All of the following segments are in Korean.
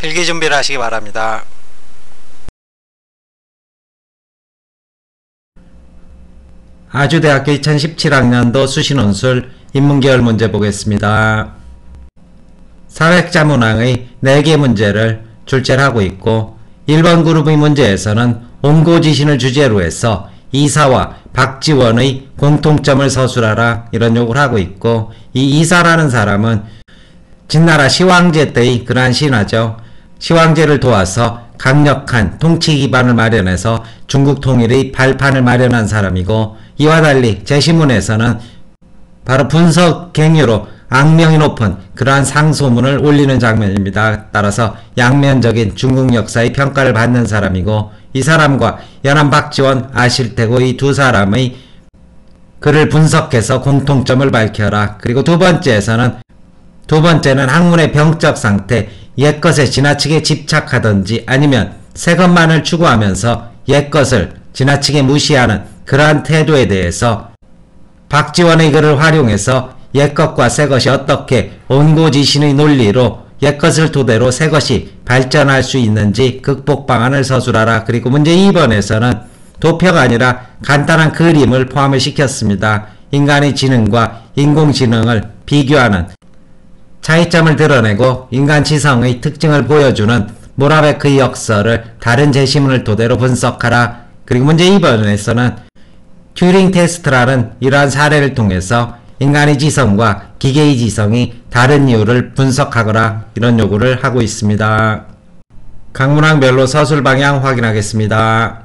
필기 준비를 하시기 바랍니다. 아주대학교 2017학년도 수시논술 인문계열 문제 보겠습니다. 사회학자 문항의 4개 문제를 출제를 하고 있고 1번 그룹의 문제에서는 온고지신을 주제로 해서 이사와 박지원의 공통점을 서술하라 이런 요구를 하고 있고, 이 이사라는 사람은 진나라 시황제 때의 그러한 신하죠. 시황제를 도와서 강력한 통치 기반을 마련해서 중국 통일의 발판을 마련한 사람이고, 이와 달리 제시문에서는 바로 분석갱유로 악명이 높은 그러한 상소문을 올리는 장면입니다. 따라서 양면적인 중국 역사의 평가를 받는 사람이고, 이 사람과 연암 박지원 아실 테고 이 두 사람의 글을 분석해서 공통점을 밝혀라. 그리고 두 번째는 학문의 병적 상태, 옛것에 지나치게 집착하든지 아니면 새 것만을 추구하면서 옛것을 지나치게 무시하는 그러한 태도에 대해서 박지원의 글을 활용해서 옛것과 새것이 어떻게 온고지신의 논리로 옛것을 토대로 새것이 발전할 수 있는지 극복 방안을 서술하라. 그리고 문제 2번에서는 도표가 아니라 간단한 그림을 포함을 시켰습니다. 인간의 지능과 인공지능을 비교하는 차이점을 드러내고 인간 지성의 특징을 보여주는 모라베크의 역설을 다른 제시문을 토대로 분석하라. 그리고 문제 2번에서는 튜링 테스트라는 이러한 사례를 통해서 인간의 지성과 기계의 지성이 다른 이유를 분석하거라 이런 요구를 하고 있습니다. 각 문항별로 서술 방향 확인하겠습니다.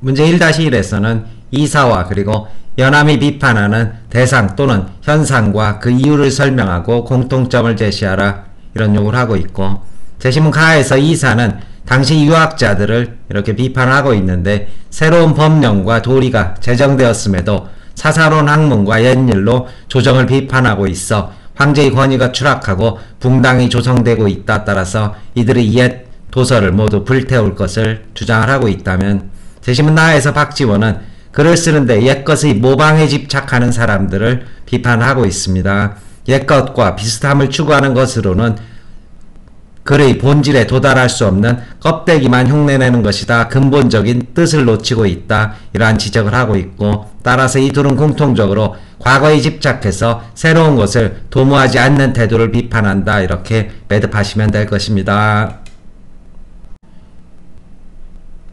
문제 1-1에서는 이사와 그리고 연암이 비판하는 대상 또는 현상과 그 이유를 설명하고 공통점을 제시하라 이런 요구를 하고 있고, 제시문 가에서 이사는 당시 유학자들을 이렇게 비판하고 있는데, 새로운 법령과 도리가 제정되었음에도 사사로운 학문과 옛일로 조정을 비판하고 있어 황제의 권위가 추락하고 붕당이 조성되고 있다. 따라서 이들의 옛 도서를 모두 불태울 것을 주장을 하고 있다면, 제시문 나에서 박지원은 글을 쓰는데 옛것의 모방에 집착하는 사람들을 비판하고 있습니다. 옛것과 비슷함을 추구하는 것으로는 글의 본질에 도달할 수 없는 껍데기만 흉내내는 것이다. 근본적인 뜻을 놓치고 있다. 이러한 지적을 하고 있고, 따라서 이 둘은 공통적으로 과거에 집착해서 새로운 것을 도모하지 않는 태도를 비판한다. 이렇게 매듭하시면 될 것입니다.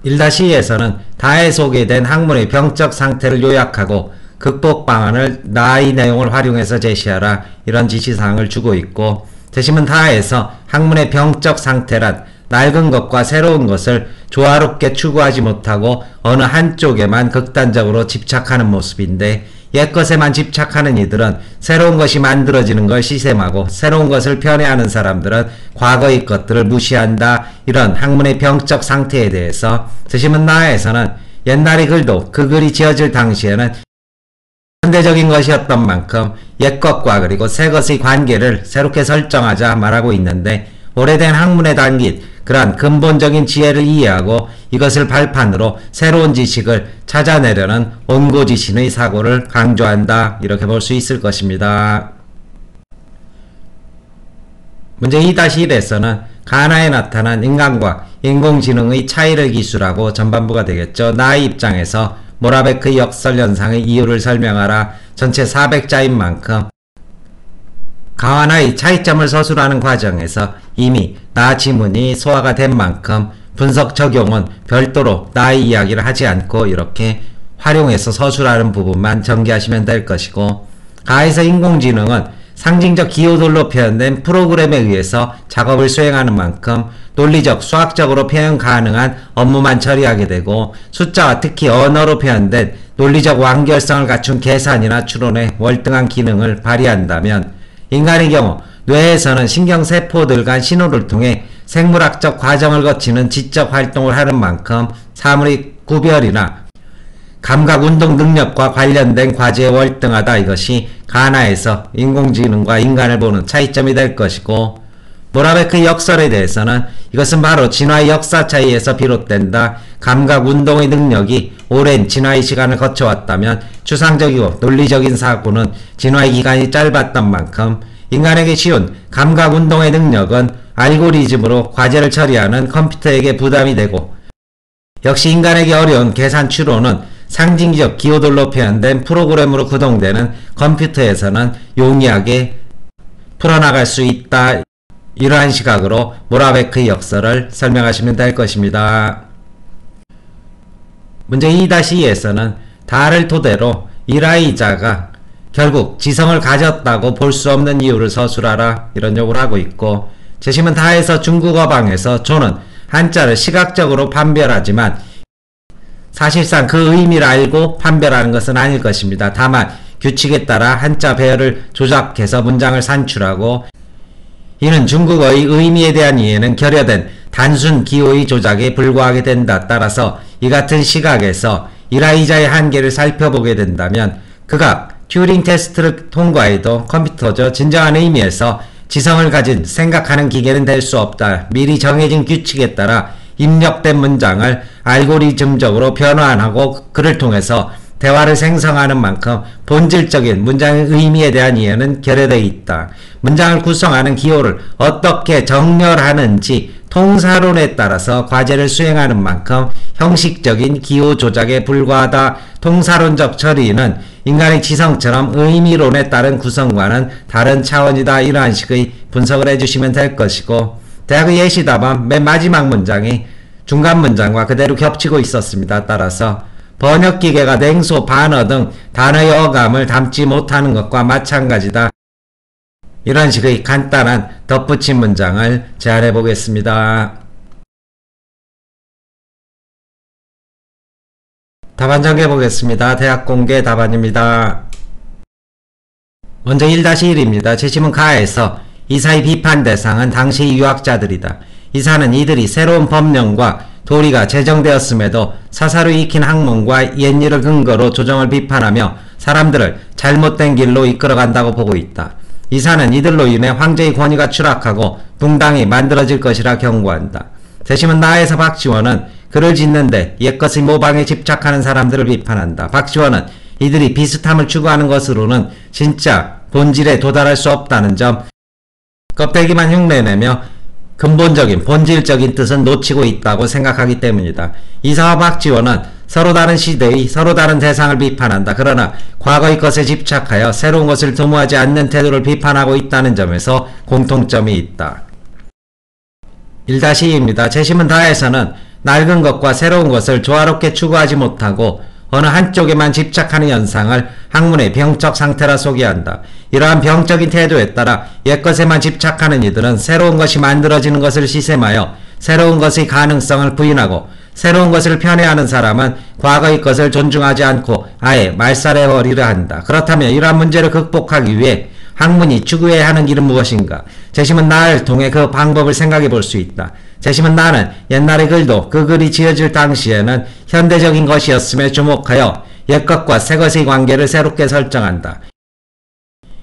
1-2에서는 다에 소개된 학문의 병적 상태를 요약하고 극복 방안을 나의 내용을 활용해서 제시하라. 이런 지시사항을 주고 있고, 제시문 다에서 학문의 병적 상태란 낡은 것과 새로운 것을 조화롭게 추구하지 못하고 어느 한쪽에만 극단적으로 집착하는 모습인데, 옛것에만 집착하는 이들은 새로운 것이 만들어지는 걸 시샘하고, 새로운 것을 편애하는 사람들은 과거의 것들을 무시한다. 이런 학문의 병적 상태에 대해서 제시문 나에서는 옛날의 글도 그 글이 지어질 당시에는 현대적인 것이었던 만큼 옛것과 그리고 새것의 관계를 새롭게 설정하자 말하고 있는데, 오래된 학문에 담긴 그러한 근본적인 지혜를 이해하고 이것을 발판으로 새로운 지식을 찾아내려는 온고지신의 사고를 강조한다. 이렇게 볼 수 있을 것입니다. 문제 2-1에서는 가나에 나타난 인간과 인공지능의 차이를 기술하고 전반부가 되겠죠. 나의 입장에서 모라베크의 역설 현상의 이유를 설명하라. 전체 400자인 만큼 가와나의 차이점을 서술하는 과정에서 이미 나 지문이 소화가 된 만큼 분석 적용은 별도로 나의 이야기를 하지 않고 이렇게 활용해서 서술하는 부분만 전개하시면 될 것이고, 가에서 인공지능은 상징적 기호들로 표현된 프로그램에 의해서 작업을 수행하는 만큼 논리적, 수학적으로 표현 가능한 업무만 처리하게 되고, 숫자와 특히 언어로 표현된 논리적 완결성을 갖춘 계산이나 추론에 월등한 기능을 발휘한다면, 인간의 경우 뇌에서는 신경세포들 간 신호를 통해 생물학적 과정을 거치는 지적 활동을 하는 만큼 사물의 구별이나 감각운동 능력과 관련된 과제에 월등하다. 이것이 가나에서 인공지능과 인간을 보는 차이점이 될 것이고, 모라베크의 역설에 대해서는 이것은 바로 진화의 역사 차이에서 비롯된다. 감각운동의 능력이 오랜 진화의 시간을 거쳐왔다면 추상적이고 논리적인 사고는 진화의 기간이 짧았던 만큼 인간에게 쉬운 감각운동의 능력은 알고리즘으로 과제를 처리하는 컴퓨터에게 부담이 되고, 역시 인간에게 어려운 계산 추론은 상징적 기호들로 표현된 프로그램으로 구동되는 컴퓨터에서는 용이하게 풀어나갈 수 있다. 이러한 시각으로 모라베크의 역설을 설명하시면 될 것입니다. 문제 2-2에서는 다를 토대로 이라이자가 결국 지성을 가졌다고 볼 수 없는 이유를 서술하라 이런 요구를 하고 있고, 재심은 다에서 중국어 방에서 조는 한자를 시각적으로 판별하지만 사실상 그 의미를 알고 판별하는 것은 아닐 것입니다. 다만 규칙에 따라 한자 배열을 조작해서 문장을 산출하고, 이는 중국어의 의미에 대한 이해는 결여된 단순 기호의 조작에 불과하게 된다. 따라서 이 같은 시각에서 이라이자의 한계를 살펴보게 된다면 그가 튜링 테스트를 통과해도 컴퓨터죠. 진정한 의미에서 지성을 가진 생각하는 기계는 될 수 없다. 미리 정해진 규칙에 따라 입력된 문장을 알고리즘적으로 변환하고 그를 통해서 대화를 생성하는 만큼 본질적인 문장의 의미에 대한 이해는 결여되어 있다. 문장을 구성하는 기호를 어떻게 정렬하는지 통사론에 따라서 과제를 수행하는 만큼 형식적인 기호 조작에 불과하다. 통사론적 처리는 인간의 지성처럼 의미론에 따른 구성과는 다른 차원이다. 이러한 식의 분석을 해주시면 될 것이고, 대학의 예시답안 맨 마지막 문장이 중간 문장과 그대로 겹치고 있었습니다. 따라서 번역기계가 냉소, 반어 등 단어의 어감을 담지 못하는 것과 마찬가지다. 이런 식의 간단한 덧붙인 문장을 제안해 보겠습니다. 답안 정리해 보겠습니다. 대학 공개 답안입니다. 먼저 1-1입니다. 재심은 가에서 이사의 비판 대상은 당시 유학자들이다. 이사는 이들이 새로운 법령과 도리가 제정되었음에도 사사로 익힌 학문과 옛일을 근거로 조정을 비판하며 사람들을 잘못된 길로 이끌어간다고 보고 있다. 이사는 이들로 인해 황제의 권위가 추락하고 붕당이 만들어질 것이라 경고한다. 재심은 나에서 박지원은 글을 짓는데 옛것의 모방에 집착하는 사람들을 비판한다. 박지원은 이들이 비슷함을 추구하는 것으로는 진짜 본질에 도달할 수 없다는 점, 껍데기만 흉내내며 근본적인 본질적인 뜻은 놓치고 있다고 생각하기 때문이다. 이사와 박지원은 서로 다른 시대의 서로 다른 대상을 비판한다. 그러나 과거의 것에 집착하여 새로운 것을 도모하지 않는 태도를 비판하고 있다는 점에서 공통점이 있다. 1-2입니다. 재심은 다에서는 낡은 것과 새로운 것을 조화롭게 추구하지 못하고 어느 한쪽에만 집착하는 현상을 학문의 병적 상태라 소개한다. 이러한 병적인 태도에 따라 옛것에만 집착하는 이들은 새로운 것이 만들어지는 것을 시샘하여 새로운 것의 가능성을 부인하고, 새로운 것을 편애하는 사람은 과거의 것을 존중하지 않고 아예 말살해버리려 한다. 그렇다면 이러한 문제를 극복하기 위해 학문이 추구해야 하는 길은 무엇인가? 재심은 나를 통해 그 방법을 생각해 볼 수 있다. 재심은 나는 옛날의 글도 그 글이 지어질 당시에는 현대적인 것이었음에 주목하여 옛것과 새것의 관계를 새롭게 설정한다.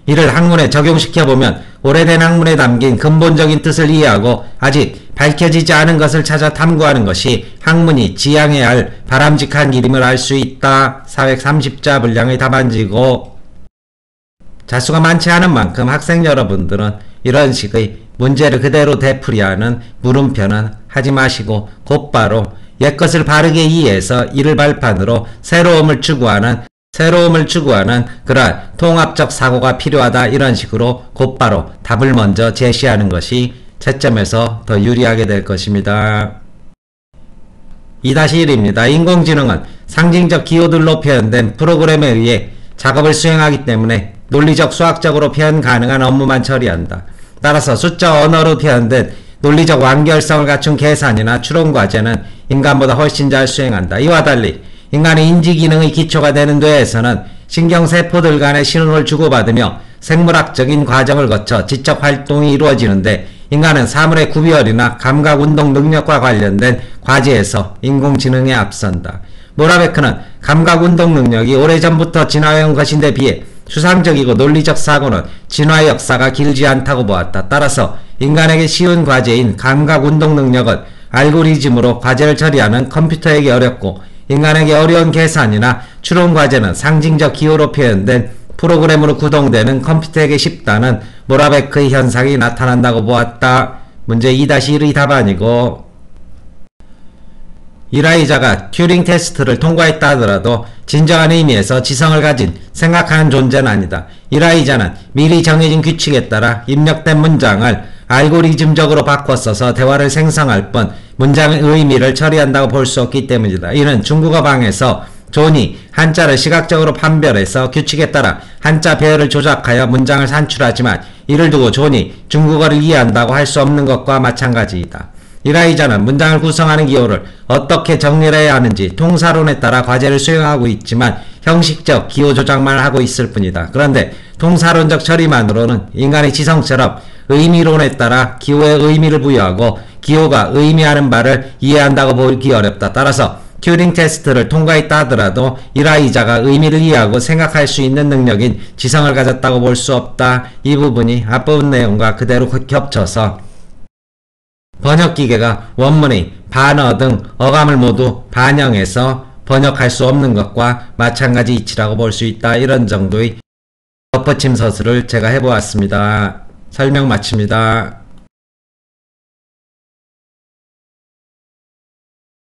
이를 학문에 적용시켜보면 오래된 학문에 담긴 근본적인 뜻을 이해하고 아직 밝혀지지 않은 것을 찾아 탐구하는 것이 학문이 지향해야 할 바람직한 길임을 알 수 있다. 430자 분량의 답안지고, 자수가 많지 않은 만큼 학생 여러분들은 이런 식의 문제를 그대로 되풀이하는 물음표는 하지 마시고 곧바로 옛것을 바르게 이해해서 이를 발판으로 새로움을 추구하는 그러한 통합적 사고가 필요하다. 이런 식으로 곧바로 답을 먼저 제시하는 것이 채점에서 더 유리하게 될 것입니다. 2-1입니다. 인공지능은 상징적 기호들로 표현된 프로그램에 의해 작업을 수행하기 때문에 논리적 수학적으로 표현 가능한 업무만 처리한다. 따라서 숫자 언어로 표현된 논리적 완결성을 갖춘 계산이나 추론 과제는 인간보다 훨씬 잘 수행한다. 이와 달리 인간의 인지기능의 기초가 되는 뇌에서는 신경세포들 간의 신호를 주고받으며 생물학적인 과정을 거쳐 지적활동이 이루어지는데, 인간은 사물의 구별이나 감각운동 능력과 관련된 과제에서 인공지능에 앞선다. 모라베크는 감각운동 능력이 오래전부터 진화해온 것인데 비해 추상적이고 논리적 사고는 진화의 역사가 길지 않다고 보았다. 따라서 인간에게 쉬운 과제인 감각운동 능력은 알고리즘으로 과제를 처리하는 컴퓨터에게 어렵고, 인간에게 어려운 계산이나 추론 과제는 상징적 기호로 표현된 프로그램으로 구동되는 컴퓨터에게 쉽다는 모라베크의 현상이 나타난다고 보았다. 문제 2-1의 답안이고, 이라이자가 튜링 테스트를 통과했다 하더라도 진정한 의미에서 지성을 가진 생각하는 존재는 아니다. 이라이자는 미리 정해진 규칙에 따라 입력된 문장을 알고리즘적으로 바꿔 써서 대화를 생성할 뿐 문장의 의미를 처리한다고 볼 수 없기 때문이다. 이는 중국어방에서 존이 한자를 시각적으로 판별해서 규칙에 따라 한자 배열을 조작하여 문장을 산출하지만 이를 두고 존이 중국어를 이해한다고 할 수 없는 것과 마찬가지이다. 이라이자는 문장을 구성하는 기호를 어떻게 정렬해야 하는지 통사론에 따라 과제를 수행하고 있지만 형식적 기호 조작만 하고 있을 뿐이다. 그런데 통사론적 처리만으로는 인간의 지성처럼 의미론에 따라 기호에 의미를 부여하고 기호가 의미하는 바를 이해한다고 보기 어렵다. 따라서 튜링 테스트를 통과했다 하더라도 이라이자가 의미를 이해하고 생각할 수 있는 능력인 지성을 가졌다고 볼 수 없다. 이 부분이 앞부분 내용과 그대로 겹쳐서 번역기계가 원문의 반어 등 어감을 모두 반영해서 번역할 수 없는 것과 마찬가지 이치라고 볼 수 있다. 이런 정도의 덧붙임 서술을 제가 해보았습니다. 설명 마칩니다.